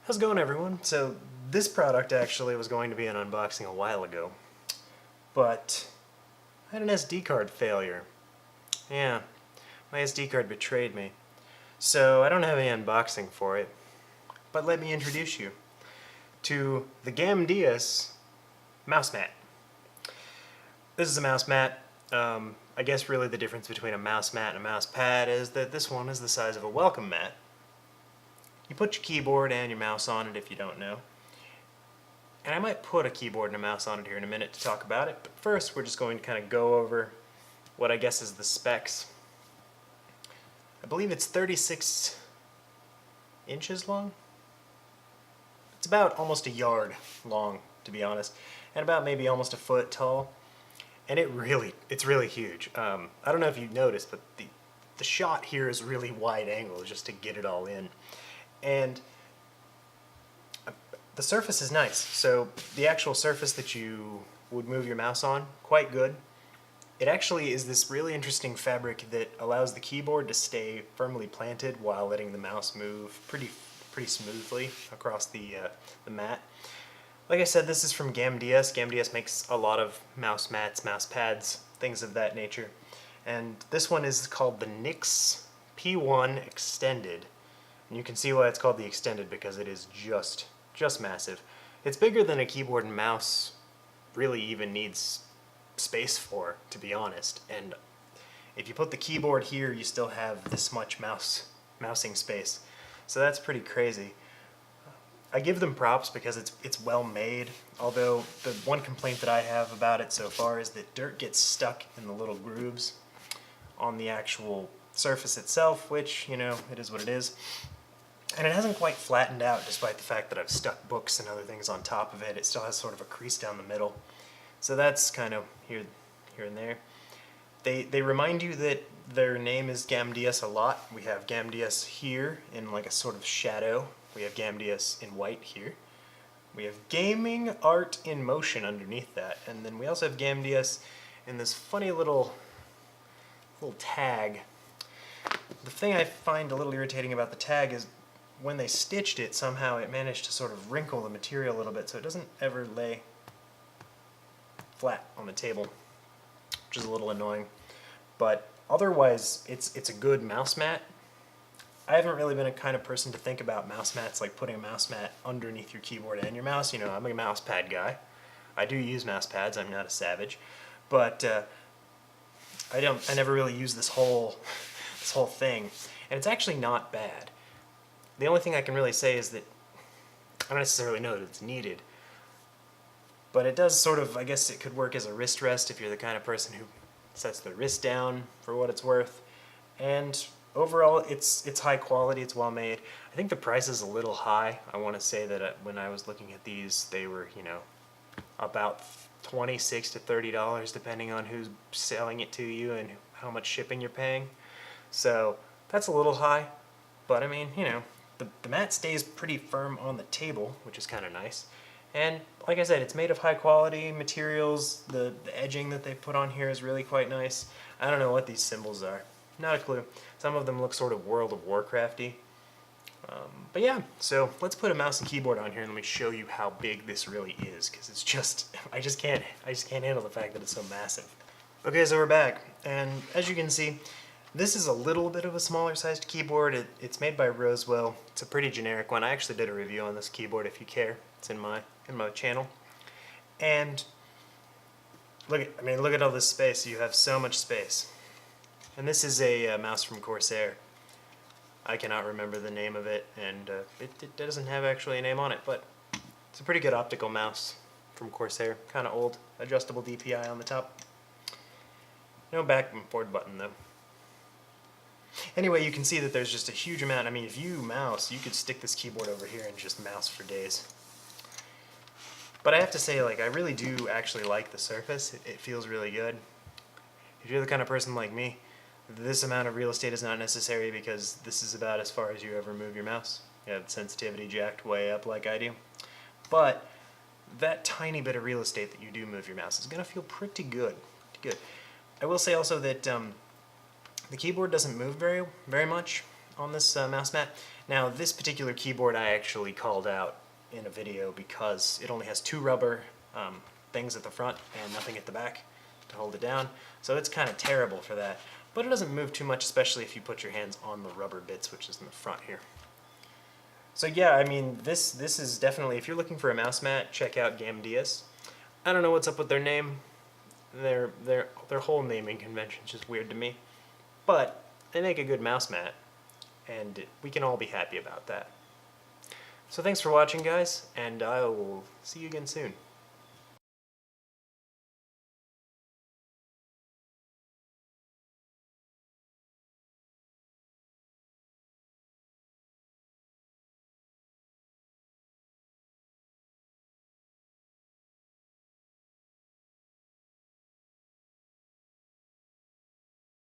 How's it going, everyone? So this product actually was going to be an unboxing a while ago, but I had an SD card failure. Yeah, my SD card betrayed me. So I don't have any unboxing for it, but let me introduce you to the Gamdias mouse mat. This is a mouse mat. I guess really the difference between a mouse mat and a mouse pad is that this one is the size of a welcome mat. You put your keyboard and your mouse on it if you don't know. And I might put a keyboard and a mouse on it here in a minute to talk about it, but first we're just going to kind of go over what I guess is the specs. I believe it's 36 inches long. It's about almost a yard long, to be honest, and about maybe almost a foot tall. And it's really huge. I don't know if you noticed, but the shot here is really wide angle just to get it all in. And the surface is nice. So the actual surface that you would move your mouse on, quite good. It actually is this really interesting fabric that allows the keyboard to stay firmly planted while letting the mouse move pretty smoothly across the mat. Like I said, this is from Gamdias. Gamdias makes a lot of mouse mats, mouse pads, things of that nature. And this one is called the NYX P1 Extended. And you can see why it's called the Extended, because it is just massive. It's bigger than a keyboard and mouse really even needs space for, to be honest. And if you put the keyboard here, you still have this much mousing space. So that's pretty crazy. I give them props because it's well made, although the one complaint that I have about it so far is that dirt gets stuck in the little grooves on the actual surface itself, which, you know, it is what it is. And it hasn't quite flattened out, despite the fact that I've stuck books and other things on top of it. It still has sort of a crease down the middle. So that's kind of here and there. They remind you that their name is Gamdias a lot. We have Gamdias here in like a sort of shadow. We have Gamdias in white here. We have Gaming Art in Motion underneath that. And then we also have Gamdias in this funny little tag. The thing I find a little irritating about the tag is when they stitched it, somehow it managed to sort of wrinkle the material a little bit, so it doesn't ever lay flat on the table, which is a little annoying. But otherwise, it's a good mouse mat. I haven't really been a kind of person to think about mouse mats like putting a mouse mat underneath your keyboard and your mouse. You know, I'm a mouse pad guy. I do use mouse pads. I'm not a savage, but I never really use this whole thing, and it's actually not bad. The only thing I can really say is that I don't necessarily know that it's needed, but it does sort of, I guess it could work as a wrist rest if you're the kind of person who sets the wrist down for what it's worth. And overall, it's high quality, it's well made. I think the price is a little high. I want to say that when I was looking at these, they were, you know, about $26 to $30 depending on who's selling it to you and how much shipping you're paying. So that's a little high, but I mean, you know, the mat stays pretty firm on the table, which is kind of nice. And like I said, it's made of high quality materials. The edging that they put on here is really quite nice. I don't know what these symbols are. Not a clue. Some of them look sort of World of Warcrafty. But yeah, so let's put a mouse and keyboard on here and let me show you how big this really is, because it's just, I just can't handle the fact that it's so massive. Okay, so we're back, and as you can see, this is a little bit of a smaller sized keyboard. It's made by Rosewell. It's a pretty generic one. I actually did a review on this keyboard if you care. It's in my channel. And look at all this space. You have so much space. And this is a mouse from Corsair. I cannot remember the name of it, and it doesn't have actually a name on it, but it's a pretty good optical mouse from Corsair. Kind of old, adjustable DPI on the top. No back and forward button though. Anyway, you can see that there's just a huge amount. I mean, if you mouse, you could stick this keyboard over here and just mouse for days. But I have to say, like, I really do actually like the surface. It feels really good. If you're the kind of person like me, this amount of real estate is not necessary, because this is about as far as you ever move your mouse. You have the sensitivity jacked way up like I do. But that tiny bit of real estate that you do move your mouse is going to feel pretty good. I will say also that the keyboard doesn't move very much. on this mouse mat. Now this particular keyboard I actually called out in a video because it only has two rubber things at the front and nothing at the back to hold it down. So it's kind of terrible for that. But it doesn't move too much, especially if you put your hands on the rubber bits, which is in the front here. So yeah, I mean, this is definitely, if you're looking for a mouse mat, check out Gamdias. I don't know what's up with their name. Their whole naming convention is just weird to me. But they make a good mouse mat, and we can all be happy about that. So thanks for watching, guys, and I will see you again soon.